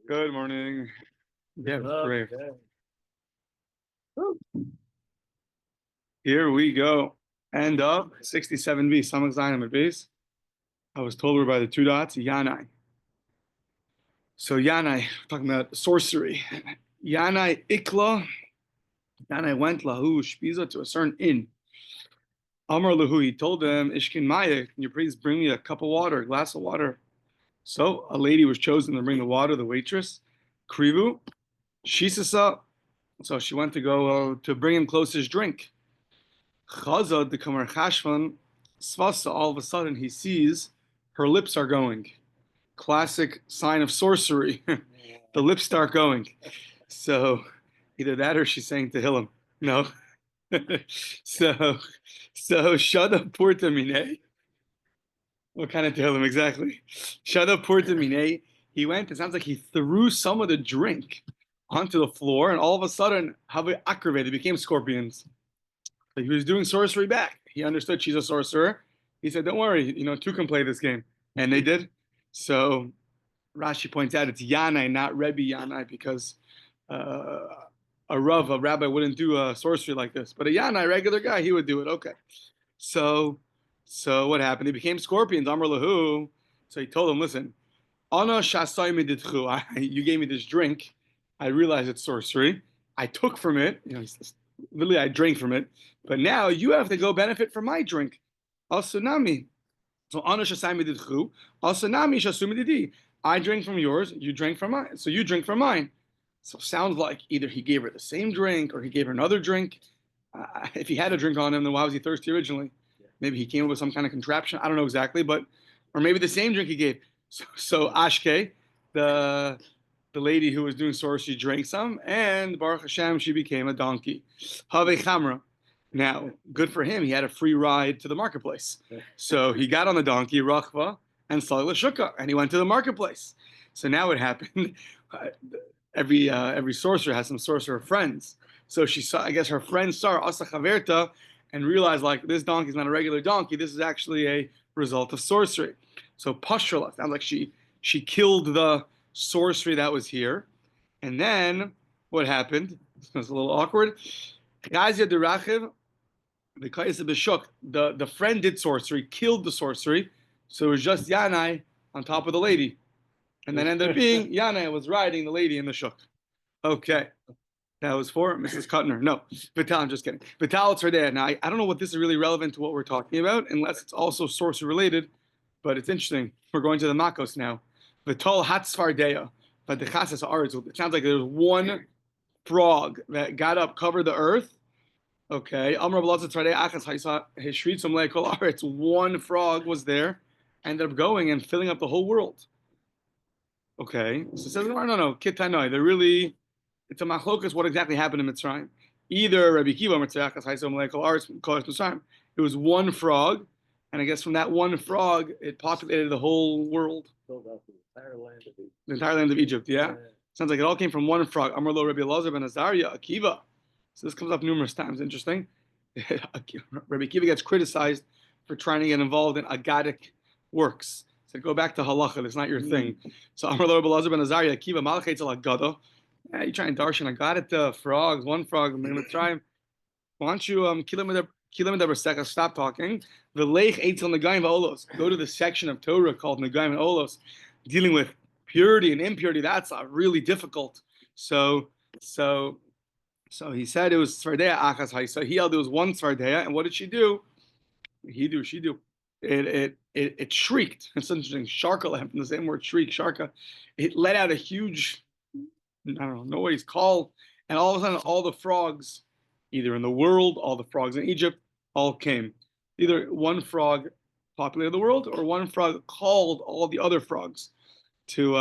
Good morning. Yeah, great. Here we go. End of 67b, Samach Zayin base. I was told we're by the two dots, Yanai. So Yanai, talking about sorcery. Yanai Ikla. Yanai went lahu shpiza to a certain inn. Amar lahu, he told them, Ishkin Maya, can you please bring me a cup of water, a glass of water? So a lady was chosen to bring the water, the waitress. Krivu, Shisasa. So she went to go to bring him closest drink. Chazad, the Kamar Chashvan, Svasa, all of a sudden he sees her lips are going. Classic sign of sorcery. The lips start going. So either that or she's saying Tehillim. No. so Shada Purta Mine. What kind of Tehillim exactly? Shada Purta Mine. He went, it sounds like he threw some of the drink onto the floor, and all of a sudden, Have Akrave, they became scorpions. So he was doing sorcery back. He understood she's a sorcerer. He said, don't worry, two can play this game. And they did. So Rashi points out it's Yanai, not Rebbe Yanai, because a rabbi wouldn't do a sorcery like this. But a Yanai, regular guy, he would do it. Okay. So what happened? They became scorpions, Amr Lahu. So he told them, listen, Ana shasai miditchu. You gave me this drink. I realized it's sorcery. I took from it. Literally, I drank from it. But now you have to go benefit from my drink. Asunami. So Ana shasai miditchu. Asunami shasumi didi. I drank from yours. You drank from mine. So you drink from mine. So it sounds like either he gave her the same drink or he gave her another drink. If he had a drink on him, then why was he thirsty originally? Maybe he came up with some kind of contraption. I don't know exactly, or maybe the same drink he gave. So Ashke, the lady who was doing sorcery, drank some, and Baruch Hashem, she became a donkey. Have Chamra. Now, good for him. He had a free ride to the marketplace. So he got on the donkey, Rachva, and Salih Shuka, and he went to the marketplace. So now what happened? Every sorcerer has some sorcerer friends. So she saw, I guess her friend saw Asa Chaverta and realized, like, this donkey is not a regular donkey. This is actually a result of sorcery. So Pashrala, sounds like she killed the sorcery that was here. And then what happened? It was a little awkward. The friend did sorcery, killed the sorcery. So it was just Yanai on top of the lady. And then ended up being Yanai was riding the lady in the shuk. Okay. That was for Mrs. Kuttner. No, Vital, I'm just kidding. Vital, it's her dad. Now, I don't know what this is really relevant to what we're talking about, unless it's also sorcery related, but it's interesting. We're going to the Makos now. Vital Hatzfardeya, but the Chasas Arz. It sounds like there's one frog that got up, covered the earth. Okay. One frog was there, ended up going and filling up the whole world. Okay. So it says, no. Kitanoi. They're really. It's a machlokas what exactly happened in Mitzrayim. Either Rabbi Kiva it was one frog, and I guess from that one frog, it populated the whole world. The entire land of Egypt, yeah? Sounds like it all came from one frog. Amarlo Rabbi Elazar ben Azariah, Akiva. So this comes up numerous times. Interesting. Rabbi Kiva gets criticized for trying to get involved in agadic works. So go back to halacha. It's not your thing. So Amarlo Rabbi Elazar ben Azariah, Akiva malachetz al agada. You try and darshan. I got it. Frogs, one frog. I'm gonna try. Why don't you stop talking? The leich eitzel negaim va'olos. Go to the section of Torah called negaim and olos, dealing with purity and impurity. That's really difficult. So he said it was tzvardeya achas haisa. He held it was one tzvardeya, and what did she do? She do. It shrieked. It's interesting. Sharka, from the same word shriek. Sharka. It let out a huge, I don't know, noise, call, and all of a sudden, all the frogs, either in the world, all the frogs in Egypt, all came. Either one frog populated the world, or one frog called all the other frogs to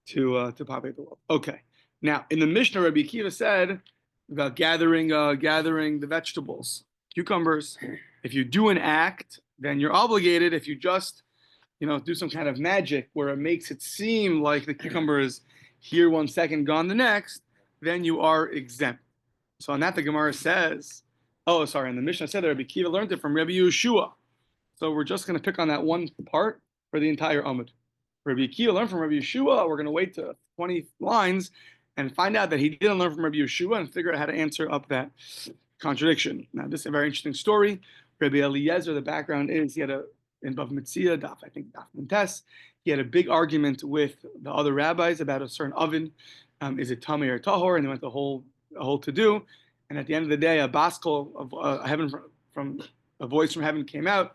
populate the world. Okay. Now, in the Mishnah, Rabbi Akiva said about gathering the vegetables, cucumbers. If you do an act, then you're obligated. If you just, do some kind of magic where it makes it seem like the cucumber is here 1 second, gone the next, then you are exempt. So on that, the Gemara says, and the Mishnah said that Rabbi Kiva learned it from Rabbi Yeshua. So we're just going to pick on that one part for the entire Amud. Rabbi Akiva learned from Rabbi Yeshua. We're going to wait to 20 lines and find out that he didn't learn from Rabbi Yeshua and figure out how to answer up that contradiction. Now, this is a very interesting story. Rabbi Eliezer, the background is he had in Bava Metzia, Daf Mentes, he had a big argument with the other rabbis about a certain oven. Is it tamei or tahor? And they went the whole to-do. And at the end of the day, a baskel of heaven from a voice from heaven came out,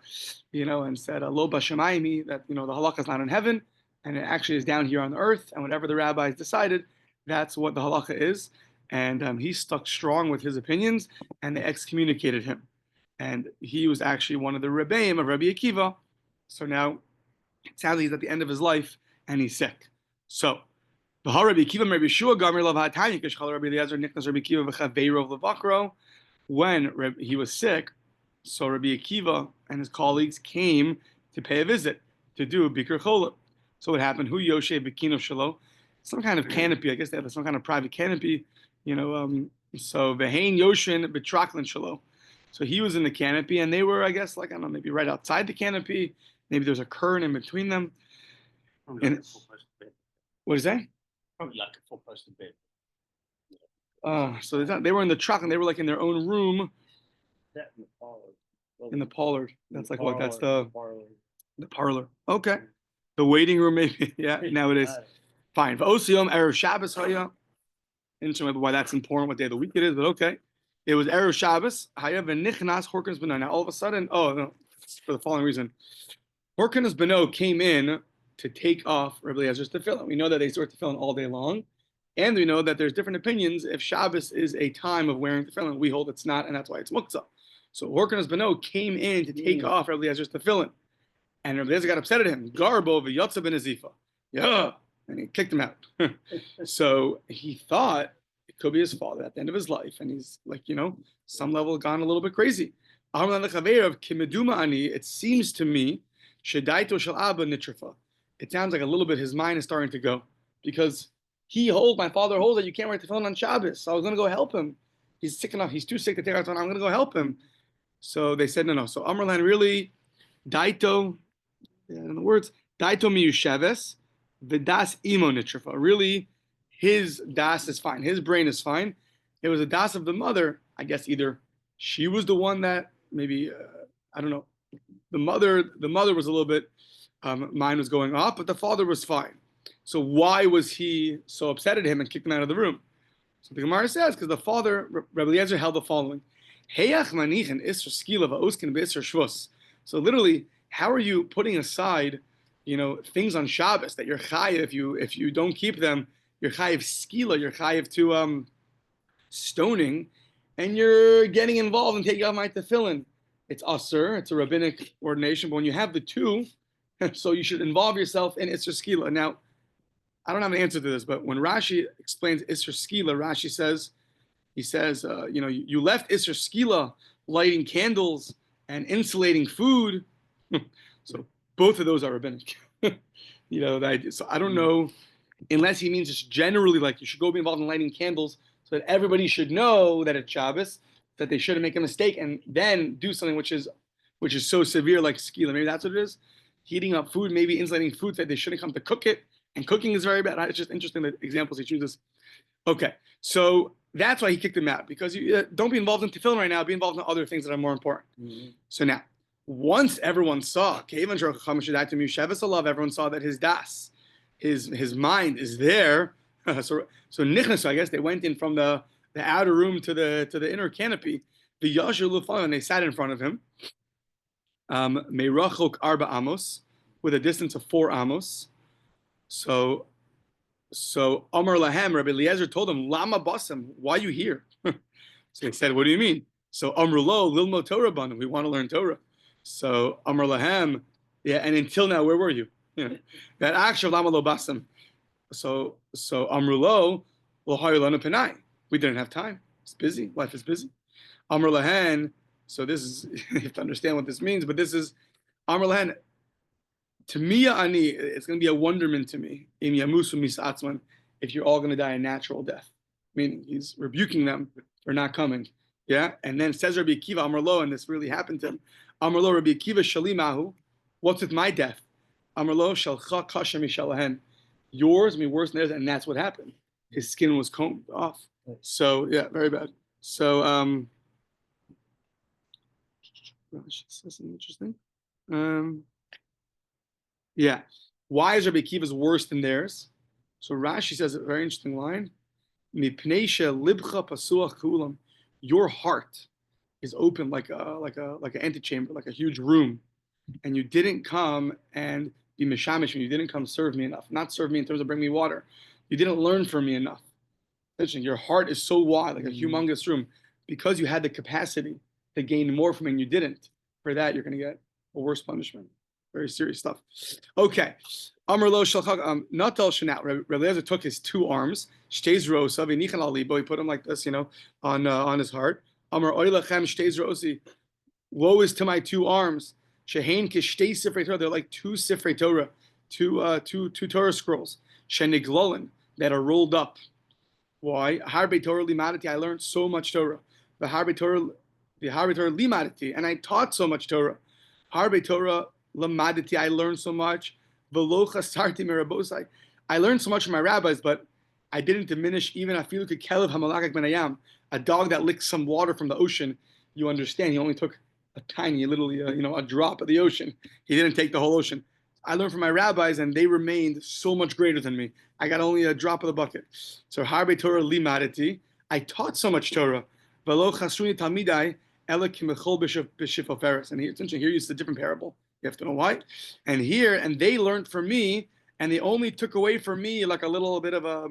and said, "Lo b'shamayim," that the halakha is not in heaven, and it actually is down here on the earth. And whatever the rabbis decided, that's what the halakha is. And he stuck strong with his opinions, and they excommunicated him. And he was actually one of the rebbeim of Rabbi Akiva. So now, sadly, he's at the end of his life, and he's sick. So, when he was sick, so Rabbi Akiva and his colleagues came to pay a visit, to do a Bikur Kollel. So what happened? Hu Yoshe Bikino Shalo, some kind of canopy. I guess they have some kind of private canopy, So Vehain Yoshin Betraklin Shalo. So he was in the canopy, and they were, I guess, I don't know, maybe right outside the canopy. Maybe there's a curtain in between them. And, what is that? Probably like a four-person bed. So they were in the truck, and they were in their own room. That in the parlor. In the parlor. That's what? That's the parlor. Okay. The waiting room, maybe. Yeah, nowadays. Fine. V'osiyom Erev Shabbos haya. Interesting why that's important, what day of the week it is, but okay. It was Erev Shabbos. Haya v'nichnas Horkanas Beno. Now all of a sudden, no, for the following reason, Horkanas Beno came in to take off Rabbi Eliezer's tefillin. We know that they sort tefillin all day long, and we know that there's different opinions if Shabbos is a time of wearing tefillin. We hold it's not, and that's why it's muktzah. So Horkanas Beno came in to take off Rabbi Eliezer's tefillin, and Rabbi Eliezer got upset at him. Garbo v'yotza ben Azifa. Yeah, and he kicked him out. So he thought it could be his father at the end of his life, and he's some level gone a little bit crazy. It seems to me, it sounds like a little bit his mind is starting to go, because my father holds that you can't wear tefillin on Shabbos. So I was going to go help him. He's sick enough. He's too sick to take out tefillin. I'm going to go help him. So they said no. So Amrlan really, daito, in the words, daito miyusheves, v'das imo nitrafa. Really, his das is fine. His brain is fine. It was a das of the mother. I guess either she was the one that maybe, I don't know. The mother was a little bit, mind was going off, but the father was fine. So why was he so upset at him and kicked him out of the room? So the Gemara says, because the father, Rabbi Eliezer, held the following. So literally, how are you putting aside, things on Shabbos that you're chayiv if you don't keep them, you're chayiv skila, you're chayiv to stoning, and you're getting involved in taking off my tefillin. It's asur, it's a rabbinic ordination, but when you have the two, so you should involve yourself in Isser Skila. Now, I don't have an answer to this, but when Rashi explains Isser Skila, Rashi says, you left Isser Skila lighting candles and insulating food. So both of those are rabbinic. So I don't know, unless he means just generally you should go be involved in lighting candles so that everybody should know that it's Shabbos, that they shouldn't make a mistake and then do something which is so severe like Skila. Maybe that's what it is. Heating up food, maybe insulating food, that they shouldn't come to cook it, and cooking is very bad. It's just interesting the examples he chooses. Okay, so that's why he kicked him out, because you don't be involved in tefillin right now. Be involved in other things that are more important. Mm-hmm. So now, once everyone saw, everyone saw that his das, his mind is there. So nichnas, I guess they went in from the outer room to the inner canopy. The yashu lufan, and they sat in front of him. Meirachok arba amos, with a distance of 4 amos. So Amar Lahem, Rabbi Eliezer told him, Lama basam, why are you here? So he said, what do you mean? So Amrulo, Lilmo Torah banu, we want to learn Torah. So Amar Lahem, and until now, where were you? That actual Lama lo basam. So Amrulo, Lohayolanu Penai, we didn't have time. It's busy. Life is busy. Amar Lahen. So this is, you have to understand what this means, but this is, Amar Lahen, to me, ani, it's going to be a wonderment to me, im yamusu misatzman, if you're all going to die a natural death. Meaning, he's rebuking them for not coming. Yeah? And then says Rabbi Akiva, Amar Lo, and this really happened to him, Amar Lo, Rabbi Akiva shalimahu, what's with my death? Amrlo shalcha kasha mishalahen. Yours may be worse than theirs, and that's what happened. His skin was combed off. So yeah, very bad. So Rashi says something interesting. Yeah. Why is Rabbi Akiva's worse than theirs? So Rashi says a very interesting line. Mipneisha libcha pasuach kulam. Your heart is open like an antechamber, like a huge room, and you didn't come and be mishamish me. You didn't come serve me enough. Not serve me in terms of bring me water. You didn't learn from me enough. Your heart is so wide, like a humongous room, because you had the capacity to gain more from me and you didn't. For that, you're going to get a worse punishment. Very serious stuff. Okay. Amar lo shalchak natal shenat. Rabbi Eliezer took his two arms, shteiz rosa v'nichan alibo. He put them like this, on his heart. Amar oilachem shteiz rosi. Woe is to my two arms. Shehein kishtei sifrei Torah. They're like two sifrei Torah, two Torah scrolls. Sheniglolen that are rolled up. Why? Harbe Torah limadati. I learned so much Torah. The Harbe Torah limadati, and I taught so much Torah. Harbe Torah limadati. I learned so much. V'lo chasarti merabosai. I learned so much from my rabbis, but I didn't diminish even afilu kekelev hamalakak benayam. A dog that licks some water from the ocean. You understand? He only took a tiny, literally, a drop of the ocean. He didn't take the whole ocean. I learned from my rabbis, and they remained so much greater than me. I got only a drop of the bucket. So Harbe Torah limadati. I taught so much Torah. V'lo chasruni talmidai ela kimechol b'shifoferes. And here, it's interesting. Here, it's a different parable. You have to know why. And they learned from me, and they only took away from me like a little bit of a.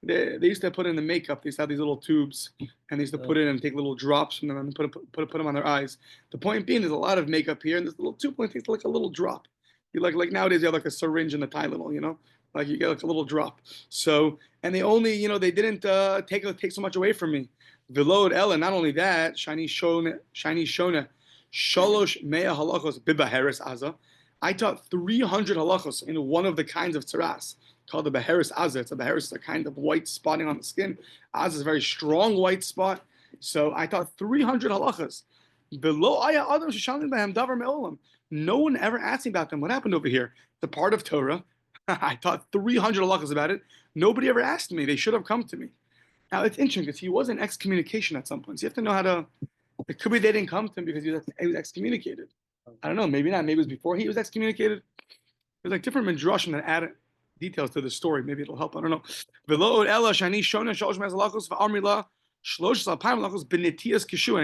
They used to put in the makeup. They used to have these little tubes, and they used to put it in and take little drops from them and put them on their eyes. The point being, there's a lot of makeup here, and this little tube only takes like a little drop. You like nowadays you have like a syringe in the Tylenol, like you get like a little drop. So, and they only, they didn't take so much away from me. Vilod Ella. Not only that, shani shona shalosh mea halachos bibaheres aza. I taught 300 halachos in one of the kinds of tzaras called the Beheris Azah. It's a Beheris, a kind of white spotting on the skin. Azah is a very strong white spot. So I taught 300 halachas. No one ever asked me about them. What happened over here? The part of Torah. I taught 300 halachas about it. Nobody ever asked me. They should have come to me. Now it's interesting because he was in excommunication at some point. So you have to know how to. It could be they didn't come to him because he was excommunicated. I don't know. Maybe not. Maybe it was before he was excommunicated. There's like different midrashim that add details to the story. Maybe it'll help. I don't know. And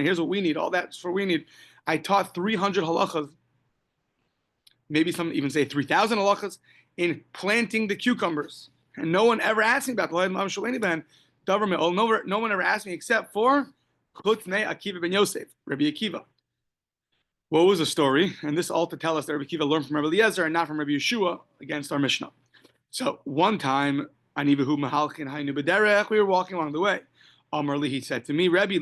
here's what we need. All that's what we need. I taught 300 halachas. Maybe some even say 3,000 halachas in planting the cucumbers. And no one ever asked me about the no one ever asked me except for Akiva ben Yosef, Rabbi Akiva. What was the story? And this all to tell us that Rabbi Akiva learned from Rabbi Eliezer and not from Rabbi Yeshua against our Mishnah. So one time, we were walking along the way. Amarli, he said to me, Rabbi,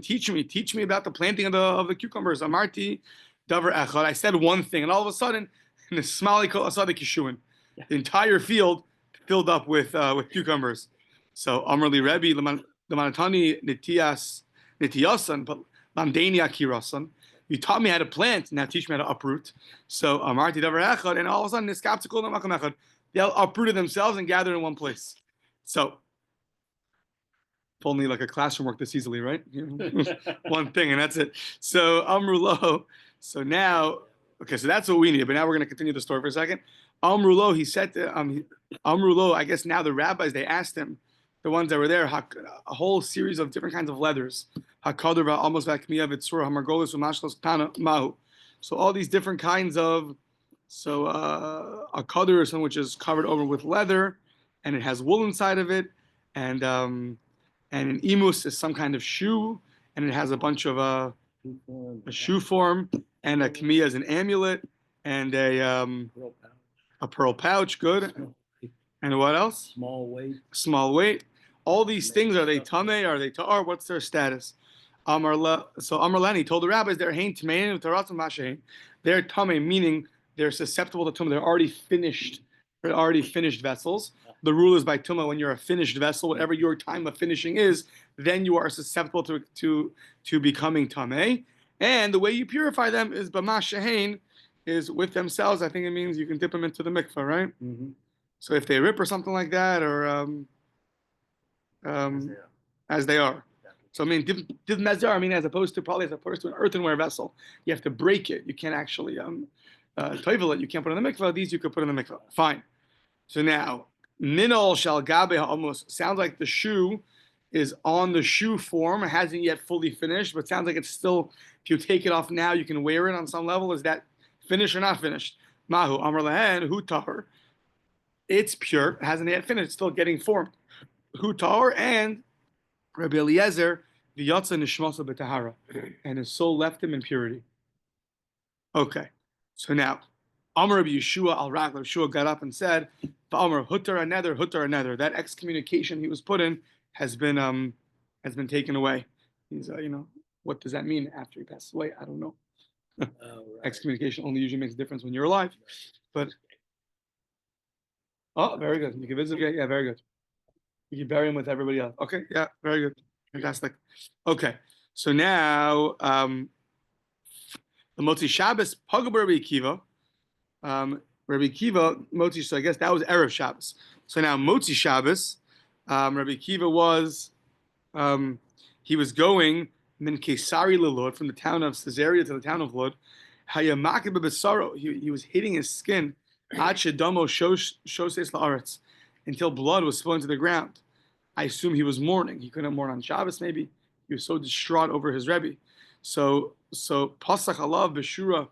teach me about the planting of the cucumbers. Amarti, davar echad. I said one thing, and all of a sudden, in the smali I saw the kishuin. The entire field filled up with cucumbers. So Amarli, Rabbi, Lamanatani nitiyasan, but lamdeni akirasan. You taught me how to plant, now teach me how to uproot. So Amarti davar echad, and all of a sudden, niskaptikol namakam echad. They'll uprooted themselves and gathered in one place. So, if only like a classroom worked this easily, right? One thing, and that's it. So Amrulo. So now, okay, so that's what we need. But now we're going to continue the story for a second. Amrulo, he said to Amrulo. I guess now the rabbis, they asked him, the ones that were there, a whole series of different kinds of leathers. Hakadr almost vakmiya v'tzur hamargolis u'mashlos tana mahu. So all these different kinds of. So a kadr is something which is covered over with leather, and it has wool inside of it, and an imus is some kind of shoe, and it has a bunch of a shoe form, and a kmiya is an amulet, and a pearl pouch. Good. And what else? Small weight. All these things, are they tameh? Are they ta'ar? What's their status? So Amarlani told the rabbis they're hain tmein v'taratzim mashein. They're tameh, meaning they're susceptible to tumah. They're already finished vessels. The rule is by tumah, when you're a finished vessel, whatever your time of finishing is, then you are susceptible to becoming tameh. And the way you purify them is b'ma shehein, is with themselves. I think it means you can dip them into the mikveh, right? Mm-hmm. So if they rip or something like that, or um, as they are. So I mean, div mezar, I mean, as opposed to probably as opposed to an earthenware vessel, you have to break it. You can't actually toivel it. You can't put it in the mikveh. These you could put in the mikveh. Fine. So now, minol shal gabe almost sounds like the shoe is on the shoe form. It hasn't yet fully finished, but sounds like it's still. If you take it off now, you can wear it on some level. Is that finished or not finished? Mahu amar lahen hu tahor. It's pure. It hasn't yet finished. It's still getting formed. Hu tahor and Rabbi Eliezer v'yatsa nishmasa b'tahara, and his soul left him in purity. Okay, so now Amar Rabbi Yeshua al Rak, Yeshua got up and said, "Amar hutar another." That excommunication he was put in has been taken away. He's what does that mean after he passes away? I don't know. Right. Excommunication only usually makes a difference when you're alive, but very good. You can visit, yeah, very good. You can bury him with everybody else. Okay, yeah, very good, fantastic. Okay, so now the Motzi Shabbos Pagabar Rabbi Akiva. Rabbi Akiva Motzi. So I guess that was Erev Shabbos. So now Motzi Shabbos, Rabbi Akiva was he was going min Kesari Lelod from the town of Caesarea to the town of Lod. Hayamakib b'besaro. He was hitting his skin. Ad shedamo shoses la'aretz, until blood was flowing to the ground. I assume he was mourning. He couldn't mourn on Shabbos. Maybe he was so distraught over his Rebbe. So pasach alav b'shura.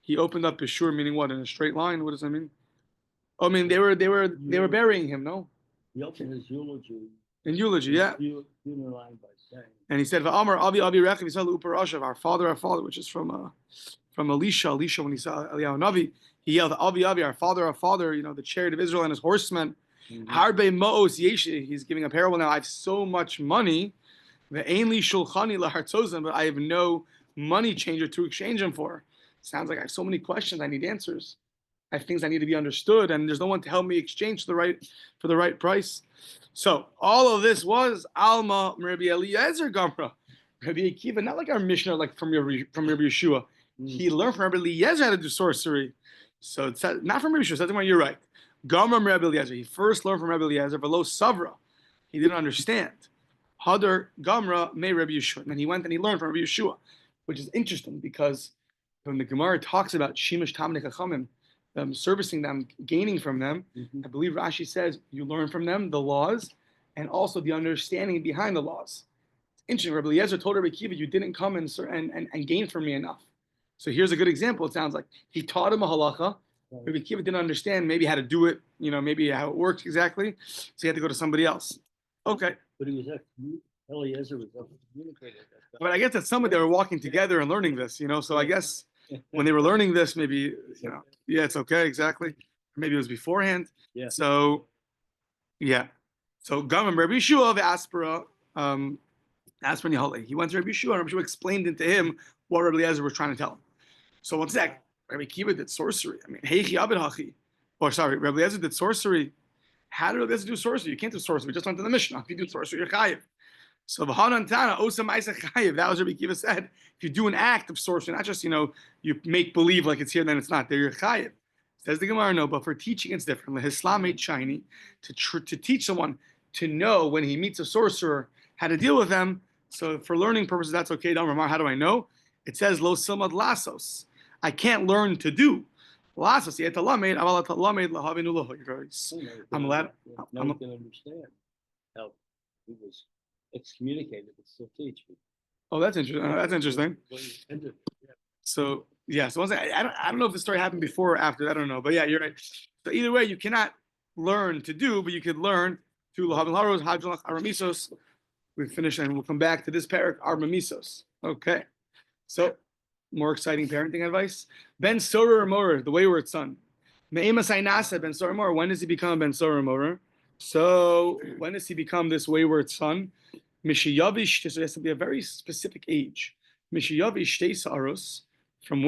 He opened up b'shura, meaning what? In a straight line. What does that mean? Oh, I mean they were burying him. No. He opened his eulogy. In eulogy, yeah. Funeral line by saying. And he said, "Va'amar Avi Rechav Yisrael Uparashav, our father, which is from Elisha. Elisha, when he saw Eliyahu Navi, he yelled, "Avi, our father, the chariot of Israel and his horsemen." Harbe Mo'os Yeshi. He's giving a parable now. I have so much money, but I have no money changer to exchange them for. Sounds like I have so many questions. I need answers. I have things I need to be understood, and there's no one to help me exchange for the right price. So all of this was Alma Rabbi Eliezer Gomra, Rabbi Akiva, not like our Mishnah, like from Rabbi Yeshua. He learned from Rabbi Eliezer how to do sorcery. So it's not from Rabbi Yeshua. So you're right. Gomra Rabbi Eliezer. He first learned from Rabbi Eliezer, below Savra. He didn't understand. Hadar Gomra may Rabbi Yeshua. And then he went and he learned from Rabbi Yeshua, which is interesting because when the Gemara talks about Shimish Tamnei Chachamim, servicing them, gaining from them. I believe Rashi says you learn from them the laws and also the understanding behind the laws. It's interesting. Rabbi Eliezer told Rabbi Akiva, you didn't come and gain from me enough. So here's a good example. It sounds like he taught him a halacha. Rabbi Akiva didn't understand maybe how to do it, maybe how it works exactly. So he had to go to somebody else. Okay. But he was Eliezer was communicating. But I guess at some point they were walking together and learning this, so I guess when they were learning this, maybe, yeah, it's okay, exactly. Maybe it was beforehand. Yeah. So, yeah. So, Gamam Rabbi Yeshua of Aspera, Aspera Yahale. He went to Rabbi Yeshua, and Rabbi Yeshua explained it to him what Rabbi Eliezer was trying to tell him. So, one sec. Rabbi Akiva did sorcery. I mean, Heichi Abed Hachi. Rabbi Eliezer did sorcery. How did Rabbi Eliezer do sorcery? You can't do sorcery. We just went to the Mishnah. If you do sorcery, you're chayiv. So V'hanan Tana Osa Ma'aseh Chayiv. That was Rabbi Akiva said. If you do an act of sorcery, not just you make believe like it's here, then it's not. There you're chayiv. Says the Gemara, no, but for teaching it's different. Islam made shiny to teach someone to know when he meets a sorcerer how to deal with them. So for learning purposes, that's okay. Don't remember. How do I know? It says Lo Silmad Lasos. I can't learn to do. Lasos. I'm allowed. Now we can understand how he was excommunicated but still teach me. Oh, that's interesting. That's interesting. So yeah, so I don't know if the story happened before or after. I don't know, but yeah, you're right. So either way, you cannot learn to do, but you could learn to lahavin haros hajjalach aramisos. We finish and we'll come back to this parak aramisos. Okay, so more exciting parenting advice. Ben Sorer Morer, the wayward son. Me'ema Sainasa Ben Sorer Morer. When does he become Ben Sorer Morer? So when does he become this wayward son? Mishiyavish, this has to be a very specific age. Mishiyavish Teisaros, from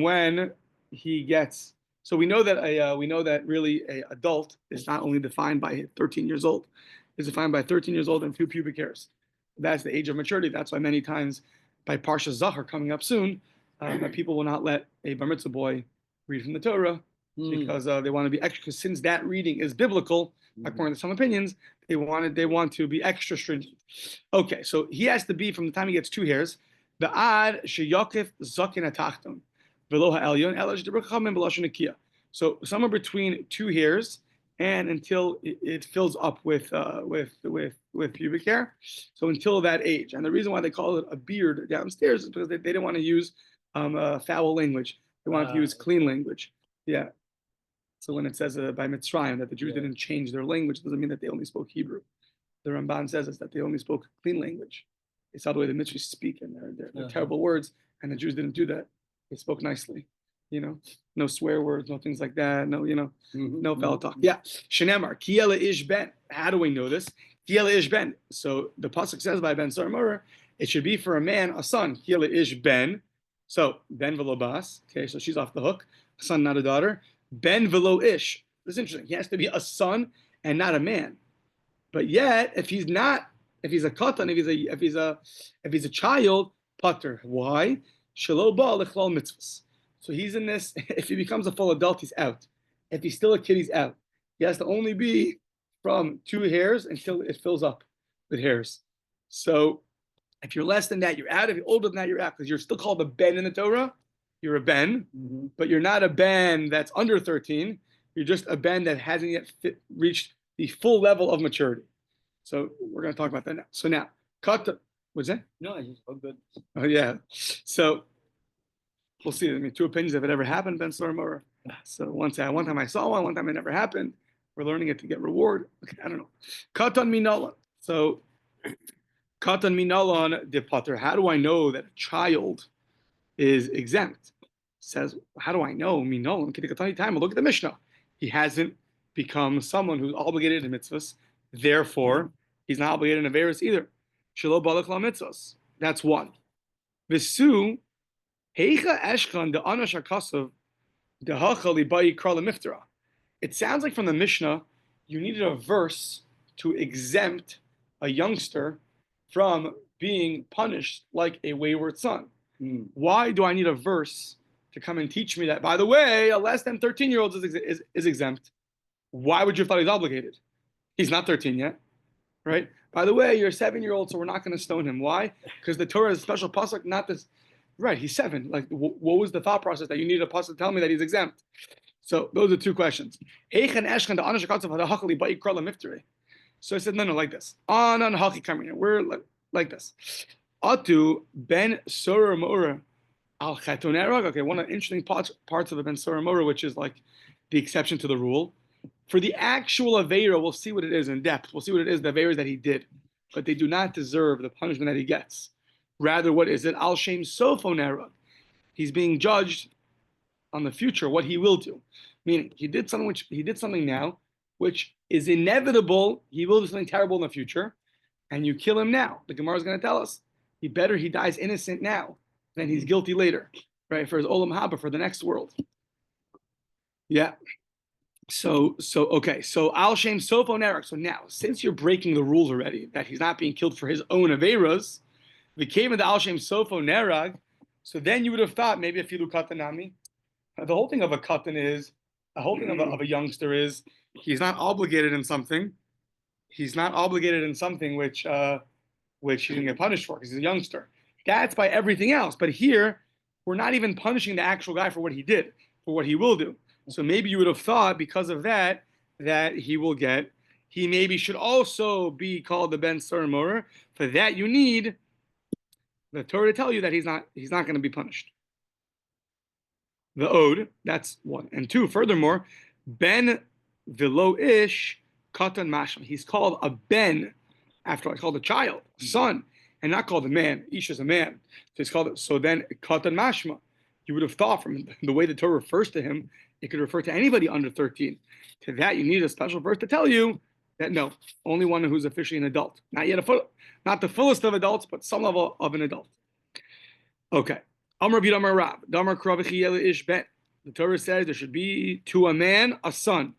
when he gets. So we know that really a adult is not only defined by 13 years old, is defined by 13 years old and few pubic hairs. That's the age of maturity. That's why many times by Parsha Zachar coming up soon, that people will not let a bar mitzvah boy read from the Torah because they want to be extra. Because since that reading is biblical, according to some opinions, they want to be extra stringent. Okay, so he has to be from the time he gets 2 hairs. The ad sheyakif zakin atachton velo ha'elyon elash debracham b'lashon nekiah. So somewhere between 2 hairs and until it fills up with pubic hair. So until that age, and the reason why they call it a beard downstairs is because they didn't want to use foul language. They wanted to use clean language. Yeah. So when it says by Mitzrayim that the Jews didn't change their language, it doesn't mean that they only spoke Hebrew. The Ramban says is that they only spoke clean language. They saw the way the Mitzvahs speak, and they're terrible words, and the Jews didn't do that. They spoke nicely, no swear words, no things like that, no, no foul talk. Yeah, Shenemar, Kiela Ish Ben. How do we know this? Kiela Ish Ben. So the pasuk says by Ben Sarmura, it should be for a man a son. Kiela Ish Ben. So Ben velo bas. Okay, so she's off the hook. A son, not a daughter. Ben velo ish. This is interesting. He has to be a son and not a man. But yet, if he's a katan, if he's a child, pater. Why? Shelo ba lechlal mitzvahs. So he's in this. If he becomes a full adult, he's out. If he's still a kid, he's out. He has to only be from 2 hairs until it fills up with hairs. So if you're less than that, you're out. If you're older than that, you're out because you're still called a ben in the Torah. You're a ben, but you're not a ben that's under 13. You're just a ben that hasn't yet reached the full level of maturity. So we're going to talk about that now. So now, what's that? No, it's just good. Oh yeah. So we'll see. I mean, 2 opinions if it ever happened, Ben Sormor. So one time I saw one time it never happened. We're learning it to get reward. Okay, I don't know. Katan minalan. So katan minalan de pater. How do I know that a child is exempt? Says, how do I know? Minalan. Time. Look at the Mishnah. He hasn't become someone who's obligated in mitzvahs. Therefore, he's not obligated in averis either. Shelo balak la mitzvahs. That's one. Visu heicha eshkan de anash akasav de hachali bayi krala miftara. It sounds like from the Mishnah, you needed a verse to exempt a youngster from being punished like a wayward son. Why do I need a verse to come and teach me that, by the way, a less than 13-year-old is exempt? Why would you have thought he's obligated? He's not 13 yet, right? By the way, you're a 7-year-old, so we're not going to stone him. Why? Because the Torah is a special pasuk, not this. Right, he's 7. Like, what was the thought process that you needed a pasuk to tell me that he's exempt? So those are 2 questions. So I said, no, like this. We're like this. Atu ben surah mora al chatonerag. Okay, one of the interesting parts of the ben surah mora, which is like the exception to the rule. For the actual aveira, we'll see what it is in depth. We'll see what it is, the aveiras that he did. But they do not deserve the punishment that he gets. Rather, what is it? Al shem sofonerag. He's being judged on the future, what he will do. Meaning, he did something now, which is inevitable. He will do something terrible in the future, and you kill him now. The Gemara is going to tell us he dies innocent now than he's guilty later, right? For his olam haba, for the next world. Yeah. So okay. So al shem sofo nerek. So now, since you're breaking the rules already, that he's not being killed for his own averas, we came into al shem sofo nerag. So then you would have thought maybe a filu katanami. The whole thing of a katan is, the whole thing of a youngster is, he's not obligated in something. He's not obligated in something which he didn't get punished for because he's a youngster. That's by everything else. But here, we're not even punishing the actual guy for what he did, for what he will do. So maybe you would have thought because of that he maybe should also be called the Ben Sur Morer. For that, you need the Torah to tell you that he's not going to be punished. The Ode, that's 1. And 2, furthermore, Ben Velo Ish Katan Mashma. He's called a Ben, after all, called a child, a son, and not called a man. Ish is a man. So he's called it. So then Katan Mashma. You would have thought from the way the Torah refers to him, it could refer to anybody under 13. To that, you need a special verse to tell you that no, only one who's officially an adult. Not yet not the fullest of adults, but some level of an adult. Okay. Amar Bidamar Rab, Damar Kravichiyel Ish Ben. The Torah says there should be to a man a son.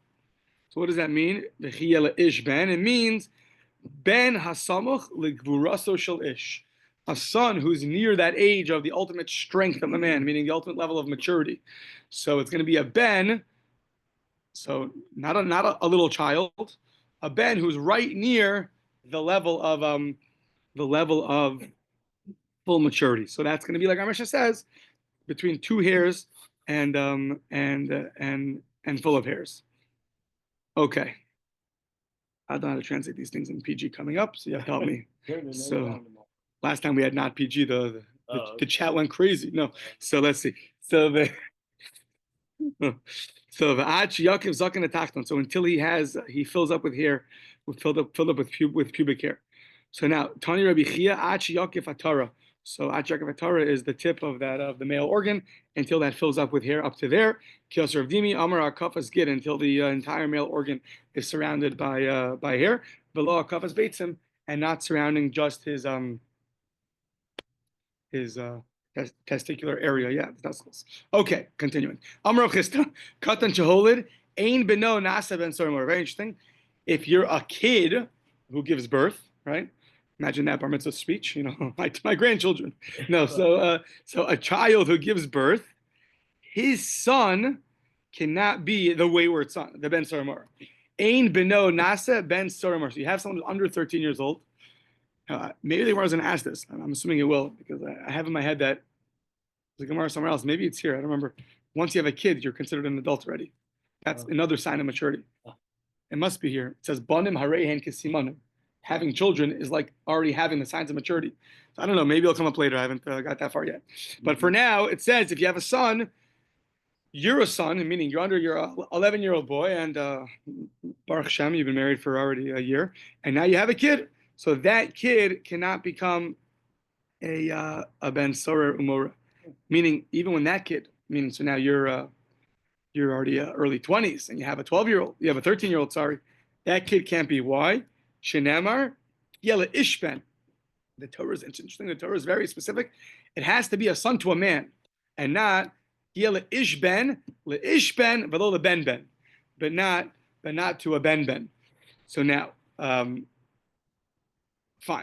So what does that mean? V'chiyel Ish Ben. It means Ben Hasamuch Ligvuraso Shel Ish. a son who's near that age of the ultimate strength of a man, meaning the ultimate level of maturity. So it's going to be a ben, so not a little child, a ben who's right near the level of full maturity. So that's going to be like our Mishnah says, between 2 hairs and full of hairs. Okay. I don't know how to translate these things in PG coming up, so you have to help me. So last time we had not PG, the chat went crazy. No, so let's see. So the Yaakov Zaken Atachton. So until he fills up with hair, filled up with pubic hair. So now Tani Rabbi Chia Yaakov Atara. So Yaakov Atara is the tip of the male organ until that fills up with hair up to there. Kiyos Rav Dimi Amar Akafas Gid until the entire male organ is surrounded by hair. Below Akafas Beitzim and not surrounding just his testicular area. Yeah, the testicles. Okay, continuing. Amar Chista Katan Cheholid Ein Beno Nasa Ben Sorimor. Very interesting. If you're a kid who gives birth, right? Imagine that bar mitzvah speech, my grandchildren. No, so a child who gives birth, his son cannot be the wayward son, the ben sorimor. Ein beno nasa ben sorimor. So you have someone who's under 13 years old. Maybe they weren't going to ask this. I'm assuming it will because I have in my head that the Gemara somewhere else. Maybe it's here. I don't remember. Once you have a kid, you're considered an adult already. That's another sign of maturity. It must be here. It says banim harehen kesimanim. Having children is like already having the signs of maturity. So I don't know. Maybe it'll come up later. I haven't got that far yet. But for now, it says if you have a son, you're a son, meaning you're 11-year-old boy, and Baruch Hashem, you've been married for already a year, and now you have a kid. So that kid cannot become a ben sorer umora, meaning even when that kid, meaning so now you're already early 20s, and you have a 12-year-old, you have a 13-year-old, sorry, that kid can't be. Why? Shenamar, Yela Ishben. The Torah is interesting. The Torah is very specific. It has to be a son to a man, and not Yela Ishben, Le Ishben, below the Ben, but not to a Ben. So now, fine.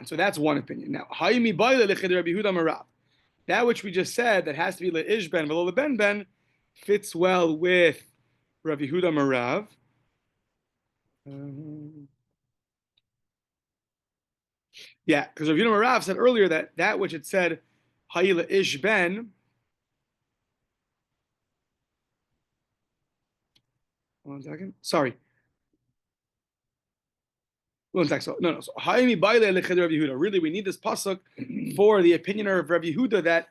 So that's one opinion. Now, Hayimi Baile Lechid Rabbi Yehuda Marav. That which we just said that has to be Le Ishben, below the Ben, fits well with Rabbi Yehuda Marav. Yeah, because Rav Yehuda Marav said earlier that which it said, Hayila Ish Ben. One second. Sorry. One second. So, no. So Hayimi Baile Lechid Rav Yehuda. Really, we need this pasuk for the opinion of Rav Yehuda that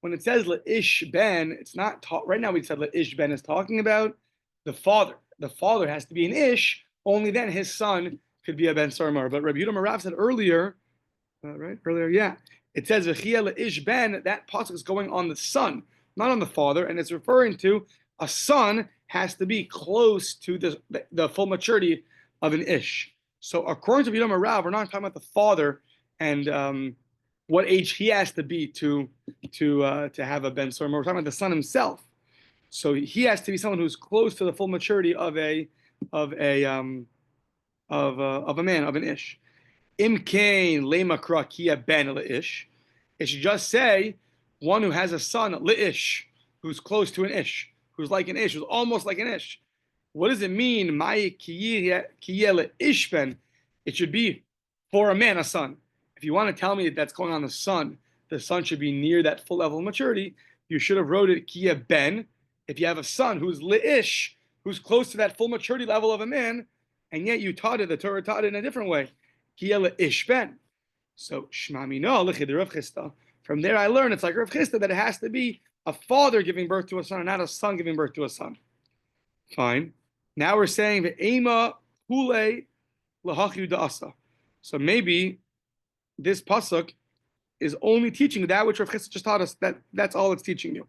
when it says Ish Ben, it's not right now. We said Ish Ben is talking about the father. The father has to be an Ish. Only then his son could be a Ben Sarmar. But Rabbi Yehuda Marav said earlier, it says V'chia Ish Ben. That pasuk is going on the son, not on the father, and it's referring to a son has to be close to the full maturity of an Ish. So according to Rabbi Yehuda Marav, we're not talking about the father and what age he has to be to have a Ben Sarmar. We're talking about the son himself. So he has to be someone who's close to the full maturity of a man, of an Ish. Imkain lemakra kia ben leish. It should just say one who has a son leish, who's close to an Ish, who's like an Ish, who's almost like an Ish. What does it mean? Mai kia leish ben. It should be for a man, a son. If you want to tell me that's going on the son should be near that full level of maturity. You should have wrote it kia ben. If you have a son who's leish, who's close to that full maturity level of a man, and yet you taught it, the Torah taught it in a different way. Ish ben. So Shmami no l'chid Rav Chisda. From there I learned it's like Rav Chisda that it has to be a father giving birth to a son, and not a son giving birth to a son. Fine. Now we're saying the ema hule lahachu da'asa. So maybe this pasuk is only teaching you that which Rav Chisda just taught us. That's all it's teaching you.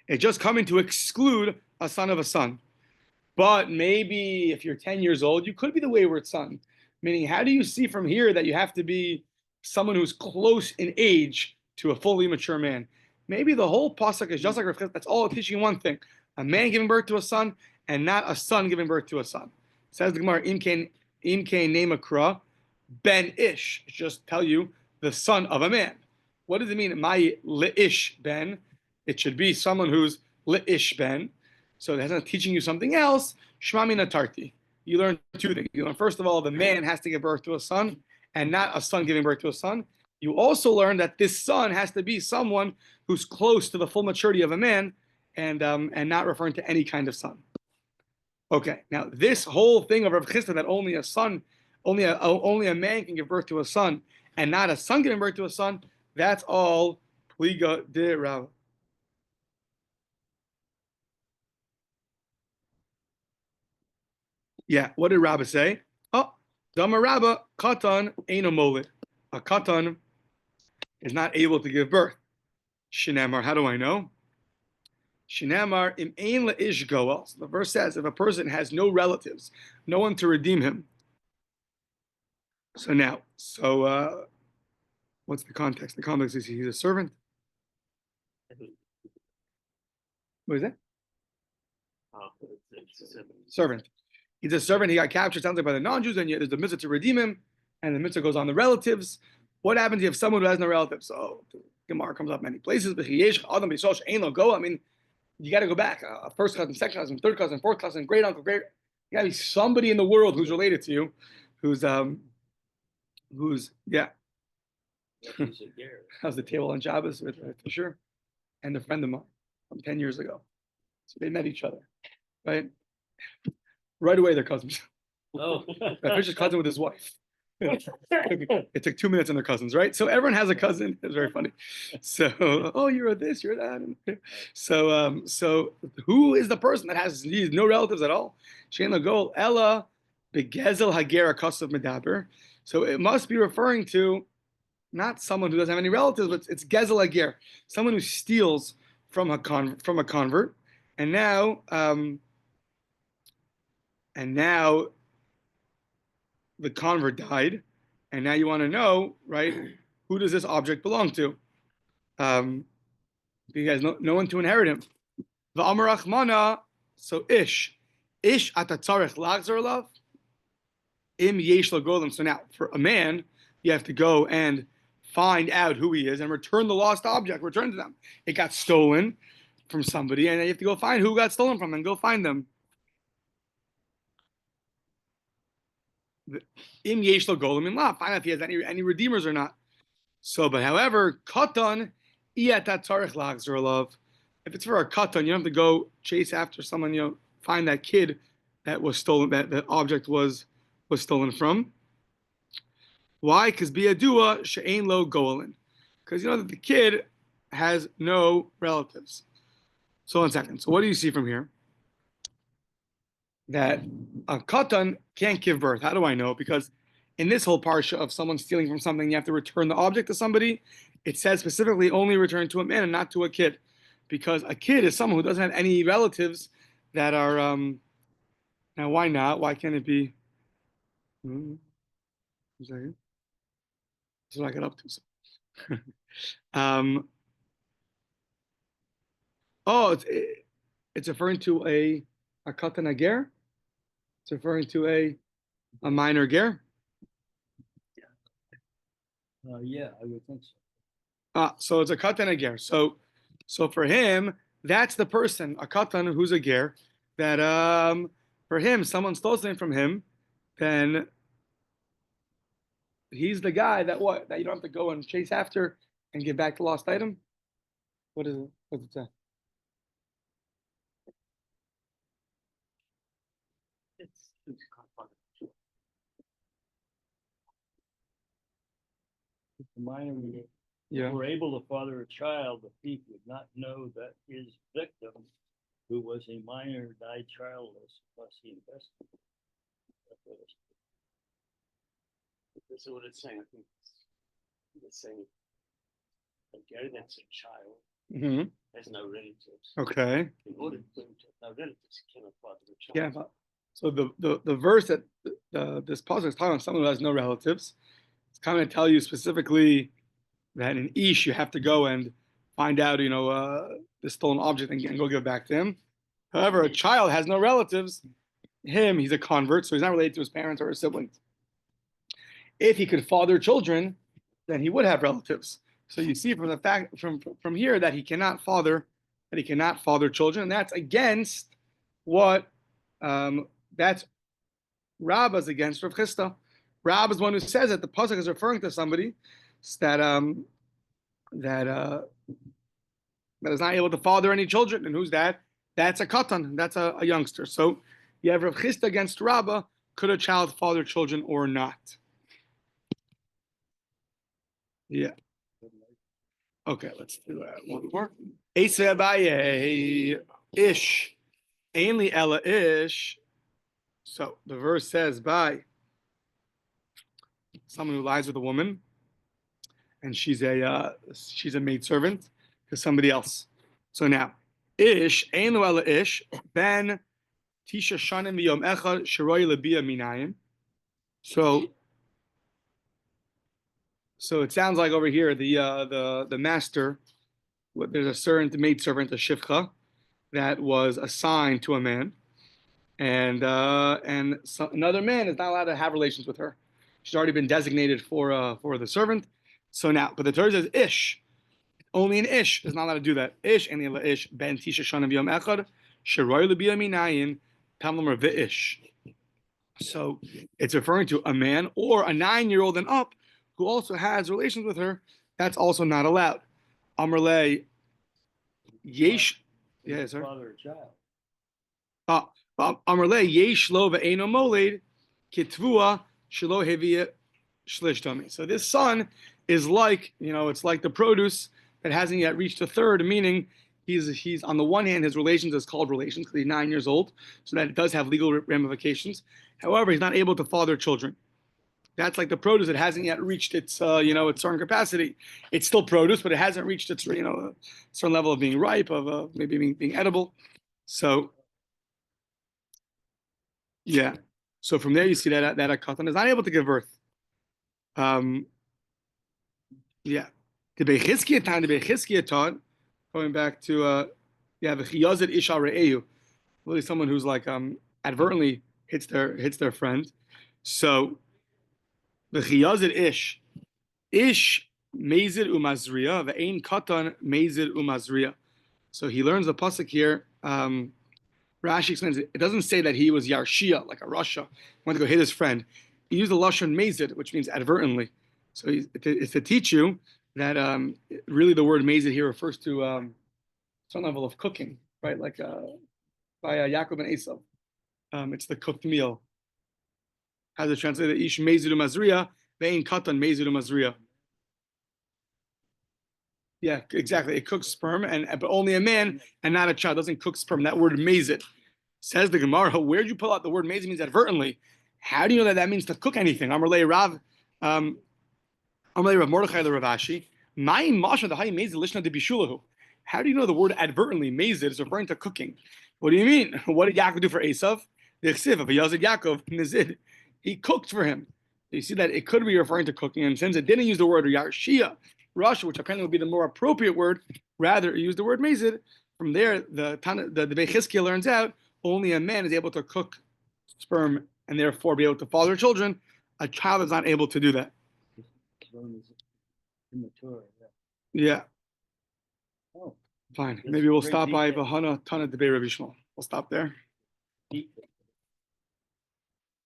It's just coming to exclude a son of a son. But maybe if you're 10 years old, you could be the wayward son. Meaning, how do you see from here that you have to be someone who's close in age to a fully mature man? Maybe the whole pasuk is just like Rav Chisda. That's all teaching one thing: a man giving birth to a son, and not a son giving birth to a son. Says the Gemara, Imkain Nemakra Ben Ish. Just tell you the son of a man. What does it mean? My li'ish ben. It should be someone who's li'ish ben. So that's not teaching you something else. Shmami natarti. You learn two things. You learn, first of all, the man has to give birth to a son, and not a son giving birth to a son. You also learn that this son has to be someone who's close to the full maturity of a man, and not referring to any kind of son. Okay, now this whole thing of Rav Chisda that only a man can give birth to a son, and not a son giving birth to a son, that's all pliga de Rav. Yeah, what did Rabbah say? Oh, Dama Rabbah, Katan ain't a molid. A Katan is not able to give birth. Shinamar, how do I know? Shinamar im ein le'ish goel. The verse says if a person has no relatives, no one to redeem him. So now, what's the context? The context is he's a servant. What is that? Servant. He's a servant. He got captured, sounds like, by the non-Jews, and yet there's the mitzvah to redeem him, and the mitzvah goes on the relatives. What happens if you have someone who has no relatives? So the Gemara comes up many places. I mean, you got to go back. A first cousin, second cousin, third cousin, fourth cousin, great uncle, great. You got to be somebody in the world who's related to you, who's yeah. How's the table on Shabbos with Fisher and a friend of mine from 10 years ago. So they met each other, right? Right away, they're cousins. Oh. Fisher's cousin with his wife. It took 2 minutes and they're cousins, right? So everyone has a cousin. It's very funny. So, oh, you're this, you're that. So who is the person that has no relatives at all? Shein Lagol Ella Begezel Hagera Kasav Medaber. So it must be referring to not someone who doesn't have any relatives, but it's Gezel Hager, someone who steals from a convert, and now the convert died, and now you want to know, right, who does this object belong to? Because no one to inherit him. V'amarach mana, so ish atatzarech lagzor lav im yesh golem. So now, for a man, you have to go and find out who he is and return the lost object. Return to them. It got stolen from somebody, and you have to go find who got stolen from and go find them. Im yesh golem in lav. Find out if he has any redeemers or not. So, but however, katan iyatat tzarech lagzor lav. If it's for a katan, you don't have to go chase after someone. Find that kid that was stolen, that the object was stolen from. Why? Because biadua she'ain lo goelin. Because you know that the kid has no relatives. So 1 second. So what do you see from here? That a katan can't give birth. How do I know? Because in this whole parsha of someone stealing from something, you have to return the object to somebody. It says specifically only return to a man and not to a kid. Because a kid is someone who doesn't have any relatives that are, now why not? Why can't it be? One second. That's what I got up to. It's referring to a katan ager. It's referring to a minor ger. Yeah, I would think so. So it's a katan ager. So for him, that's the person, a katan who's a ger, that for him, someone stole something from him, then he's the guy that you don't have to go and chase after and get back the lost item. What is it? What's it say? If the minor Yeah. were able to father a child, the thief would not know that his victim, who was a minor, died childless unless he invested. This is what it's saying. I think it's saying a guy that's a child Mm-hmm. has no relatives. Okay. In order for him to have no relatives, he cannot father a child. Yeah. So the verse that this puzzle is talking about someone who has no relatives. It's kind of tell you specifically that in Ish you have to go and find out, the stolen object and go give it back to him. However, a child has no relatives. He's a convert, so he's not related to his parents or his siblings. If he could father children, then he would have relatives. So you see from the fact from here that he cannot father children, and that's against what that's Rabba's against Rav Chisda. Rab is one who says that the pasuk is referring to somebody that that is not able to father any children, and who's that? That's a katan. That's a youngster. So you have Rav Chisda against Rabba. Could a child father children or not? Yeah. Okay, let's do one more. Eisve Abaye ish, ainly ella ish. So the verse says by someone who lies with a woman, and she's a maidservant to somebody else. So now ish ainly ella ish ben tisha shanim v'yom echad sheroy lebia minayim. So it sounds like over here the master, there's a certain maidservant, a shivcha, that was assigned to a man, and another man is not allowed to have relations with her. She's already been designated for the servant. So now, but the Torah says ish, only an ish is not allowed to do that. Ish and the ish ben tisha shana v'yom echad sheroy lebia minayin tamlam v'ish. So it's referring to a man or a 9-year-old and up who also has relations with her. That's also not allowed. Amrle yesh, yeah, sir. Father or child. Amrle yesh lo ve'eno moled kitvua shelo hevia shlishtami. So this son is like, it's like the produce that hasn't yet reached a third, meaning he's on the one hand, his relations is called relations because he's 9 years old, so that it does have legal ramifications. However, he's not able to father children. That's like the produce that hasn't yet reached its its certain capacity. It's still produce, but it hasn't reached its a certain level of being ripe, of maybe being edible. So yeah. So from there you see that a katan is not able to give birth. Yeah. The Bechizkiya taught, going back to the Chiyazid Isha Re'ehu, really someone who's like advertently hits their friend. So the Chiyazid Ish Mezid Umazriya, the Ein Katan Mezid Umazriya. So he learns the pasuk here. Rashi explains it. It doesn't say that he was Yarshia, like a Russia, went to go hit his friend. He used the lashon Mezid, which means advertently. So it's to teach you that really the word Mezid here refers to some level of cooking, right? Like by Yaakov and Esav. It's the cooked meal. How's it translated? Ish Mezid Umazriya, Ve'in Katan Mezid Umazriya. Yeah, exactly. It cooks sperm, but only a man and not a child. It doesn't cook sperm. That word mezid. Says the Gemara, where'd you pull out the word mezid means advertently? How do you know that means to cook anything? Amarlei Rav Mordechai the Ravashi. How do you know the word advertently mezid is referring to cooking? What do you mean? What did Yaakov do for Esav? The Chsiv of Yazid Yaakov Nizid. He cooked for him. You see that it could be referring to cooking, and since it didn't use the word Yarshia, Russia, which apparently would be the more appropriate word, rather use the word mezid. From there, the Bechizkiya learns out only a man is able to cook sperm and therefore be able to father children. A child is not able to do that. Immature, Yeah. Oh, fine. Maybe we'll stop by Vahana Tana Debei Rabbi Shmuel. We'll stop there. deep.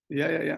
Yeah.